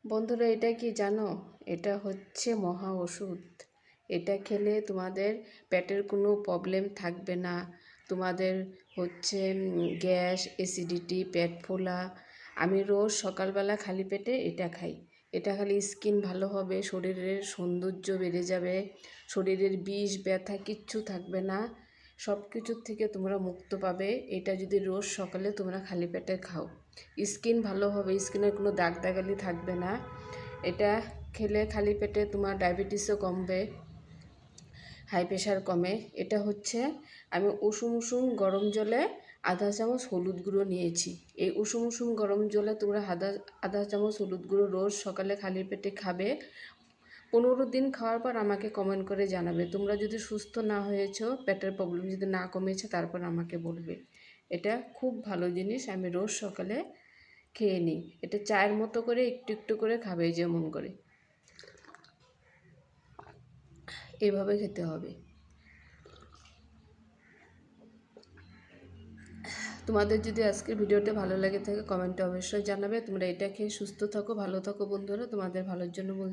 বন্ধুরা, এটা কি জানো? এটা হচ্ছে মহা ওষুধ। এটা খেলে তোমাদের পেটের কোনো প্রবলেম থাকবে না। তোমাদের হচ্ছে গ্যাস, অ্যাসিডিটি, পেট ফোলা। আমি রোজ সকালবেলা খালি পেটে এটা খাই। এটা খালি স্কিন ভালো হবে, শরীরের সৌন্দর্য বেড়ে যাবে, শরীরের বিষ ব্যথা কিচ্ছু থাকবে না, সব কিছুর থেকে তোমরা মুক্ত পাবে। এটা যদি রোজ সকালে তোমরা খালি পেটে খাও, স্কিন ভালো হবে, স্কিনের কোনো দাগ দাগালি থাকবে না। এটা খেলে খালি পেটে তোমার ডায়াবেটিসও কমবে, হাই প্রেশার কমে। এটা হচ্ছে আমি উষুম উষুম গরম জলে আধা চামচ হলুদ গুঁড়ো নিয়েছি। এই উষুম উষুম গরম জলে তোমরা আধা চামচ হলুদ গুঁড়ো রোজ সকালে খালি পেটে খাবে। 15 দিন খাওয়ার পর আমাকে কমেন্ট করে জানাবে। তোমরা যদি সুস্থ না হয়েছো, পেটের প্রবলেম যদি না কমেছে, তারপর আমাকে বলবে। এটা খুব ভালো জিনিস, আমি রোজ সকালে খেয়ে নিই। এটা চায়ের মতো করে একটু একটু করে খাবে, যেমন করে এভাবে খেতে হবে। তোমাদের যদি আজকের ভিডিওটা ভালো লাগে থাকে, কমেন্টে অবশ্যই জানাবে। তোমরা এটা খেয়ে সুস্থ থাকো, ভালো থাকো বন্ধুরা, তোমাদের ভালোর জন্য বলছি।